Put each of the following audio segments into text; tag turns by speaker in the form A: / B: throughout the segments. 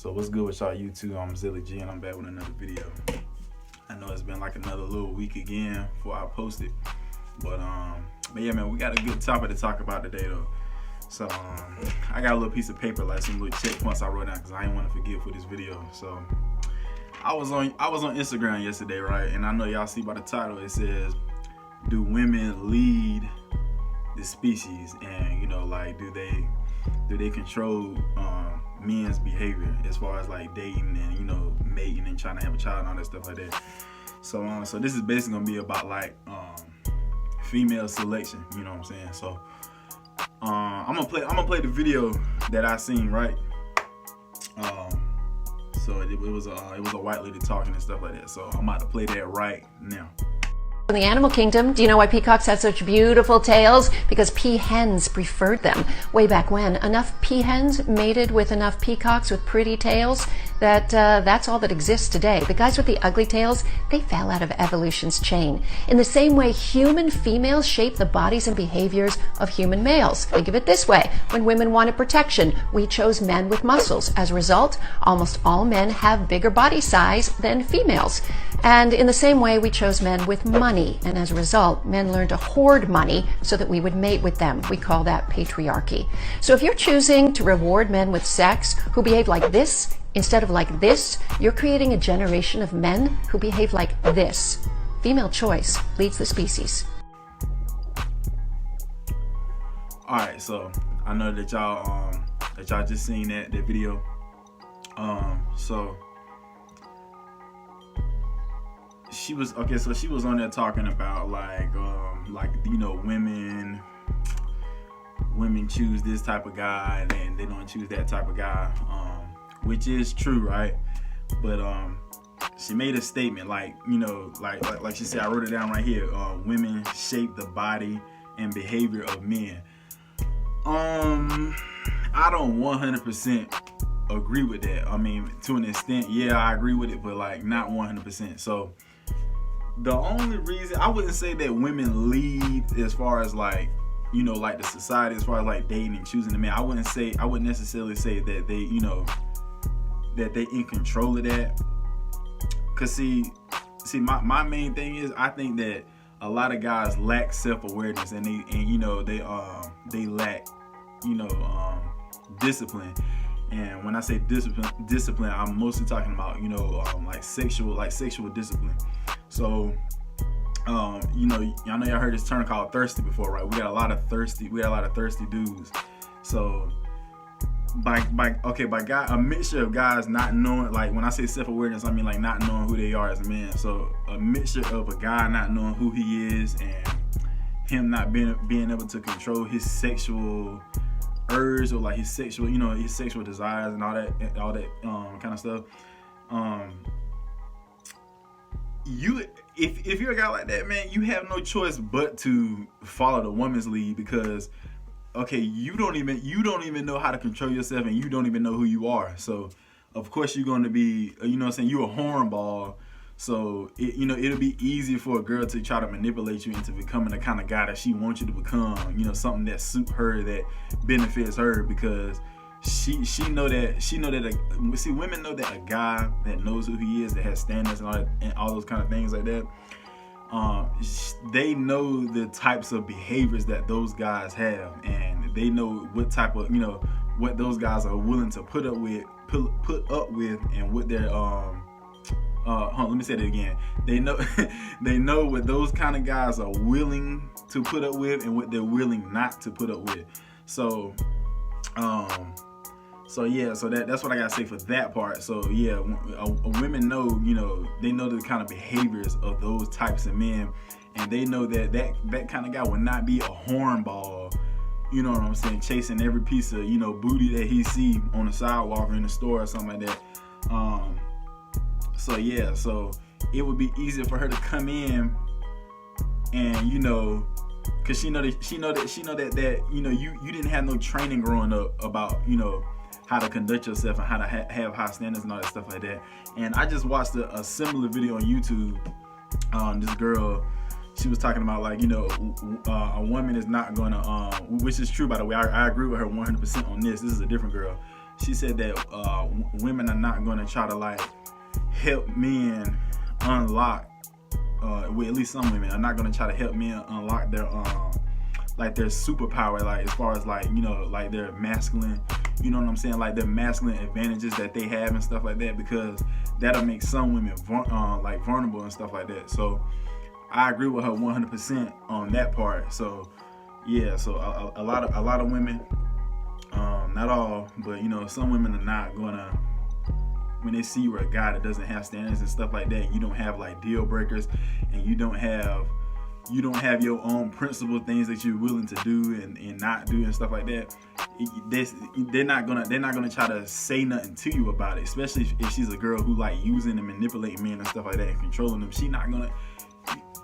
A: So what's good with y'all YouTube? I'm Zilly G and I'm back with another video. I know it's been like another little week again before I posted. But yeah, man, we got a good topic to talk about today though. So I got a little piece of paper, like some little checkpoints I wrote down because I didn't want to forget for this video. So I was on Instagram yesterday, right? And I know y'all see by the title it says, do women lead the species? And you know, like, do they control men's behavior as far as like dating and, you know, mating and trying to have a child and all that stuff like that. So so this is basically gonna be about like female selection, you know what I'm saying? So I'm gonna play the video that I seen, right? So it was a white lady talking and stuff like that. So I'm about to play that right now.
B: In the animal kingdom, do you know why peacocks have such beautiful tails? Because peahens preferred them. Way back when, enough peahens mated with enough peacocks with pretty tails that that's all that exists today. The guys with the ugly tails, they fell out of evolution's chain. In the same way, human females shape the bodies and behaviors of human males. Think of it this way. When women wanted protection, we chose men with muscles. As a result, almost all men have bigger body size than females. And in the same way, we chose men with money. And as a result, men learned to hoard money so that we would mate with them. We call that patriarchy. So if you're choosing to reward men with sex who behave like this instead of like this, you're creating a generation of men who behave like this. Female choice leads the species.
A: All right, so I know that y'all just seen that video. So she was so she was on there talking about like you know, women choose this type of guy and they don't choose that type of guy, which is true, right? But she made a statement like, you know, like she said, I wrote it down right here, women shape the body and behavior of men. I don't 100% agree with that. I mean, to an extent, yeah, I agree with it, but like not 100%. So the only reason I wouldn't say that women lead as far as like, you know, like the society, as far as like dating and choosing the man, I wouldn't necessarily say that they, you know, that they in control of that. Cause see my main thing is, I think that a lot of guys lack self-awareness and you know, they lack, you know, discipline. And when I say discipline, I'm mostly talking about, you know, like sexual discipline. So, you know, I know y'all heard this term called thirsty before, right? We got a lot of thirsty dudes. So, a mixture of guys not knowing, like when I say self-awareness, I mean like not knowing who they are as a man. So a mixture of a guy not knowing who he is and him not being able to control his sexual urge or like his sexual, you know, his sexual desires and all that kind of stuff. If you're a guy like that, man, you have no choice but to follow the woman's lead, because okay, you don't even know how to control yourself and you don't even know who you are. So of course you're going to be, you know what I'm saying, you're a hornball. So you know, it'll be easy for a girl to try to manipulate you into becoming the kind of guy that she wants you to become, you know, something that suits her, that benefits her, because she know that women know that a guy that knows who he is, that has standards and all those kind of things like that, they know the types of behaviors that those guys have, and they know what type of, you know, what those guys are willing to put up with and what they're let me say that again. They know what those kind of guys are willing to put up with and what they're willing not to put up with. So yeah, so that's what I gotta say for that part. So yeah, women know, you know, they know the kind of behaviors of those types of men, and they know that kind of guy will not be a hornball, you know what I'm saying, chasing every piece of, you know, booty that he see on the sidewalk or in the store or something like that. So yeah, so it would be easier for her to come in and, you know, cause she know that you know, you didn't have no training growing up about, you know, how to conduct yourself and how to have high standards and all that stuff like that. And I just watched a similar video on YouTube. This girl, she was talking about like, you know, a woman is not gonna, which is true by the way. I agree with her 100% on this. This is a different girl. she said that women are not going to try to like help men unlock. Well, at least some women are not going to try to help men unlock their like their superpower, like as far as like, you know, like their masculine, you know what I'm saying, like their masculine advantages that they have and stuff like that, because that'll make some women like vulnerable and stuff like that. So I agree with her 100% on that part. So yeah, so a lot of women, not all, but you know, some women are not gonna, when they see you're a guy that doesn't have standards and stuff like that, you don't have like deal breakers, and you don't have your own principle things that you're willing to do and not do and stuff like that, they're not gonna try to say nothing to you about it, especially if she's a girl who like using and manipulating men and stuff like that and controlling them. She not gonna,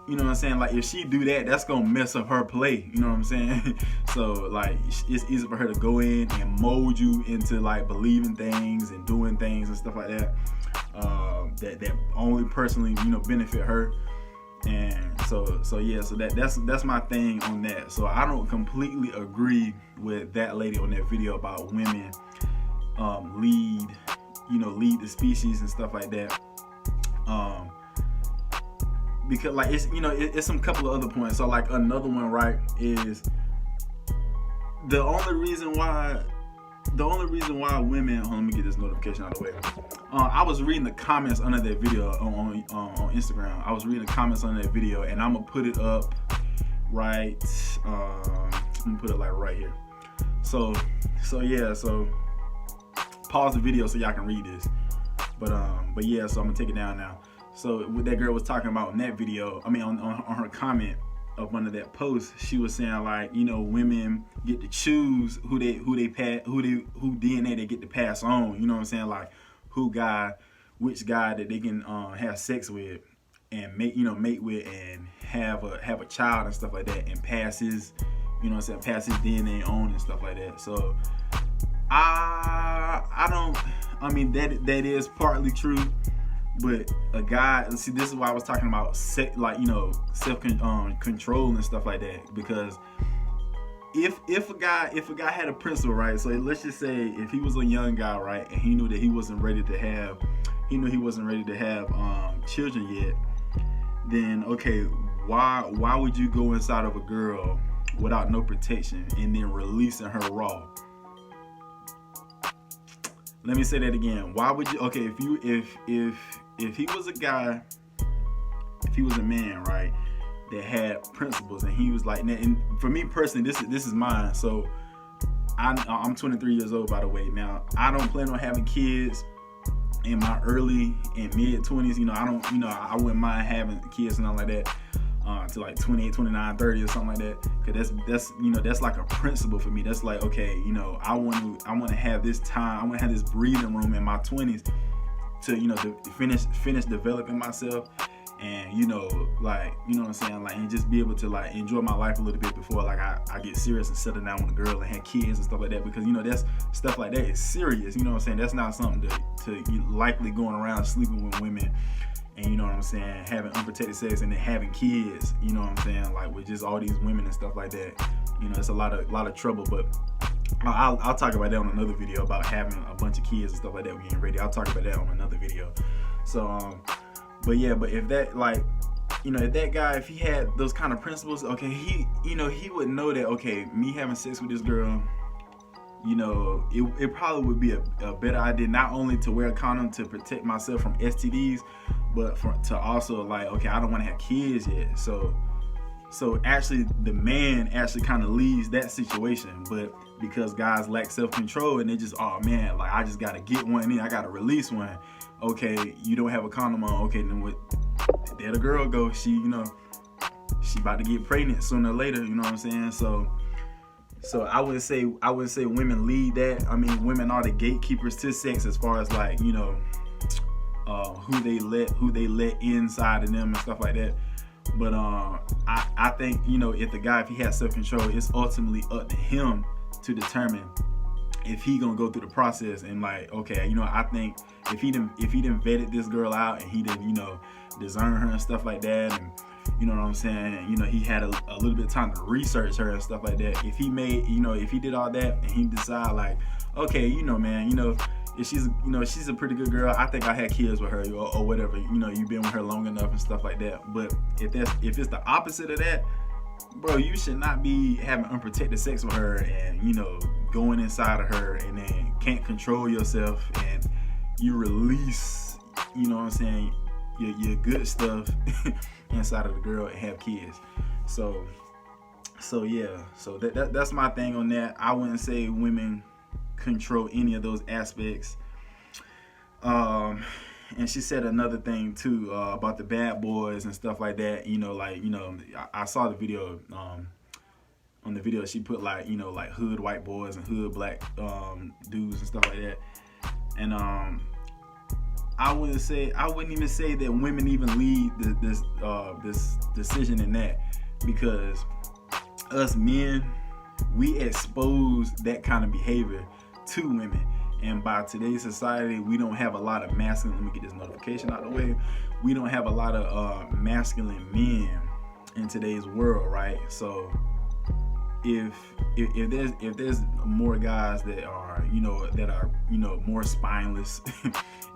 A: you know what I'm saying, like if she do that, that's gonna mess up her play, you know what I'm saying? So like it's easy for her to go in and mold you into like believing things and doing things and stuff like that, that only personally, you know, benefit her. And so yeah, so that's my thing on that. So I don't completely agree with that lady on that video about women lead the species and stuff like that. Because like it's, you know, it's some couple of other points. So like another one, right, is the only reason why women, let me get this notification out of the way. I was reading the comments under that video on Instagram. I was reading the comments under that video, and I'm gonna put it up right. I'm gonna put it like right here. So yeah. So pause the video so y'all can read this. But yeah. So I'm gonna take it down now. So what that girl was talking about in that video, I mean on her comment up under that post, she was saying like, you know, women get to choose who DNA they get to pass on. You know what I'm saying? Like which guy that they can have sex with and mate with and have a child and stuff like that, and pass his, you know what I'm saying, pass his DNA on and stuff like that. So I mean that is partly true. But a guy, see, this is why I was talking about self control and stuff like that. Because if a guy had a principle, right? So let's just say if he was a young guy, right, and he knew that he wasn't ready to have children yet, then okay, why would you go inside of a girl without no protection and then releasing her raw? Let me say that again. Why would you? Okay, if he was a guy, if he was a man, right, that had principles, and he was like, and for me personally, this is mine. So I'm 23 years old, by the way. Now I don't plan on having kids in my early and mid 20s. You know, I wouldn't mind having kids and all like that to like 28, 29, 30 or something like that. Cause that's like a principle for me. That's like, okay, you know, I want to have this time. I want to have this breathing room in my 20s to, you know, to finish developing myself, and you know, like, you know what I'm saying, like, and just be able to like enjoy my life a little bit before like I get serious and settle down with a girl and have kids and stuff like that. Because you know, that's stuff like that is serious. You know what I'm saying? That's not something to likely going around sleeping with women and, you know what I'm saying, having unprotected sex and then having kids. You know what I'm saying? Like with just all these women and stuff like that. You know, it's a lot of trouble. But I'll talk about that on another video about having a bunch of kids and stuff like that when you're ready. I'll talk about that on another video. So, but yeah, but if that, like, you know, if that guy, if he had those kind of principles, okay, he would know that, okay, me having sex with this girl, you know, it probably would be a better idea not only to wear a condom to protect myself from STDs, but to also like, okay, I don't want to have kids yet. So actually the man actually kind of leads that situation, but because guys lack self-control and they just, oh man, like I just got to get one in, I got to release one. Okay, you don't have a condom on. Okay, then what? There the girl go. She, you know, she about to get pregnant sooner or later. You know what I'm saying? So I would say women lead that. I mean, women are the gatekeepers to sex as far as like, you know, who they let inside of them and stuff like that. But I think, you know, if he has self-control, it's ultimately up to him to determine if he gonna go through the process and like, okay, you know, I think if he done vetted this girl out and he didn't, you know, discern her and stuff like that, and you know what I'm saying, you know, he had a little bit of time to research her and stuff like that. If he did all that and he decide like, okay, man, if she's a pretty good girl, I think I had kids with her or whatever. You've been with her long enough and stuff like that. But if it's the opposite of that, bro, you should not be having unprotected sex with her and going inside of her and then can't control yourself and you release, what I'm saying, your good stuff inside of the girl and have kids. So yeah, so that's my thing on that. I wouldn't say women control any of those aspects. And she said another thing too, about the bad boys and stuff like that. I saw the video. On the video, she put like hood white boys and hood black dudes and stuff like that. And I wouldn't even say that women even lead this decision in that, because us men, we expose that kind of behavior to women. And by today's society, we don't have a lot of masculine, let me get this notification out of the way, we don't have a lot of masculine men in today's world, right? So if there's more guys that are more spineless,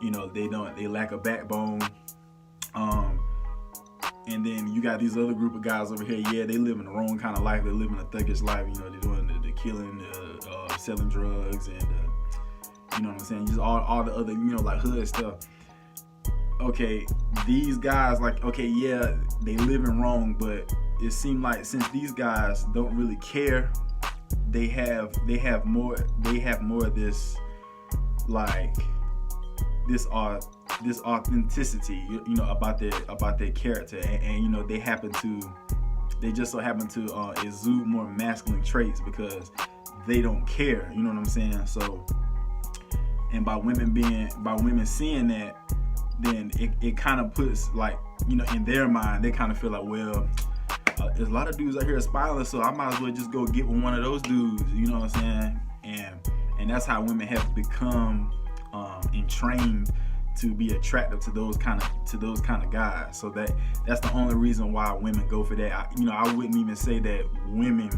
A: they lack a backbone, and then you got these other group of guys over here, yeah, they live in the wrong kind of life, they're living a thuggish life, they're doing the killing, selling drugs, and what I'm saying, just all the other like hood stuff. Okay, these guys, like, okay, yeah, they living wrong, but it seemed like since these guys don't really care, they have more of this, like, this authenticity, about their character, and they just so happen to exude more masculine traits because they don't care, you know what I'm saying? So, and by women seeing that, then it kind of puts, like, in their mind, they kind of feel like, well, there's a lot of dudes out here spineless, so I might as well just go get with one of those dudes, you know what I'm saying? And that's how women have become entrained to be attractive to those kind of guys. So that's the only reason why women go for that. I wouldn't even say that women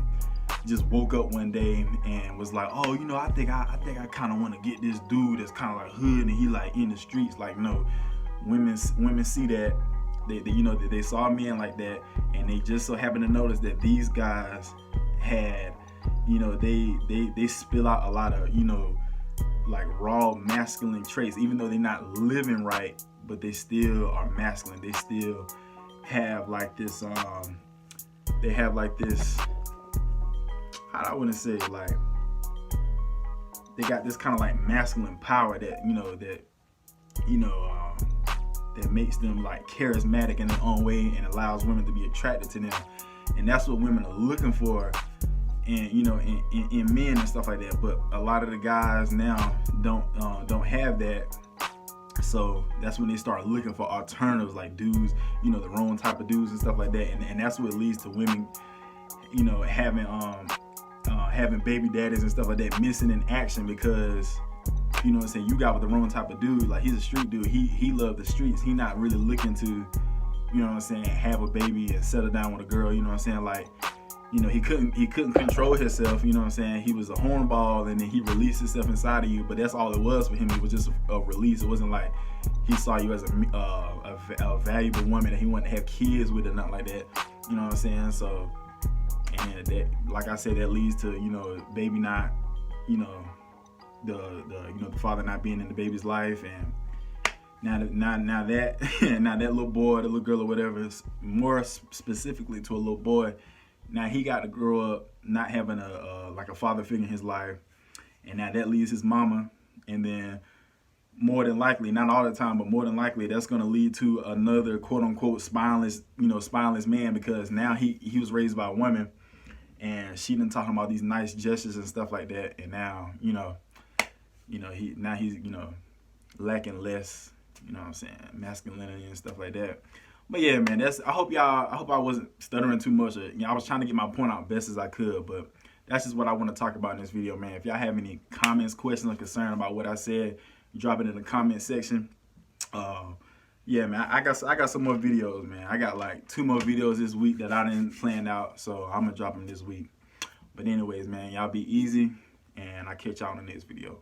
A: just woke up one day and was like, oh, I think I kind of want to get this dude that's kind of like hood and he like in the streets. Like, no, women see that they saw men like that, and they just so happen to notice that these guys had, they spill out a lot of like raw masculine traits, even though they're not living right, but they still are masculine. They still have like this how do I want to say, like, they got this kind of like masculine power that that makes them like charismatic in their own way and allows women to be attracted to them. And that's what women are looking for in men and stuff like that. But a lot of the guys now don't have that. So that's when they start looking for alternatives, like dudes, the wrong type of dudes and stuff like that. And that's what leads to women, having baby daddies and stuff like that, missing in action, because what I'm saying, you got with the wrong type of dude. Like, he's a street dude, he loved the streets, he not really looking to what I'm saying, have a baby and settle down with a girl. What I'm saying, like, he couldn't control himself. What I'm saying, he was a hornball, and then he released himself inside of you, but that's all it was for him. It was just a release. It wasn't like he saw you as a valuable woman that he wanted to have kids with or nothing like that. What I'm saying? So, and that, like I said, that leads to baby not, the father not being in the baby's life. And now that that little boy, the little girl or whatever, is more specifically to a little boy, now he got to grow up not having a father figure in his life, and now that leaves his mama. And then more than likely, not all the time, but more than likely, that's going to lead to another quote unquote spineless man, because now he was raised by a woman, and she done talking about these nice gestures and stuff like that, and now he's lacking less, what I'm saying, masculinity and stuff like that. But yeah, man, I hope I wasn't stuttering too much. I was trying to get my point out best as I could, but that's just what I want to talk about in this video, man. If y'all have any comments, questions, or concern about what I said, drop it in the comment section. Yeah, man, I got some more videos, man. I got like 2 more videos this week that I didn't plan out, so I'm gonna drop them this week. But anyways, man, y'all be easy, and I'll catch y'all in the next video.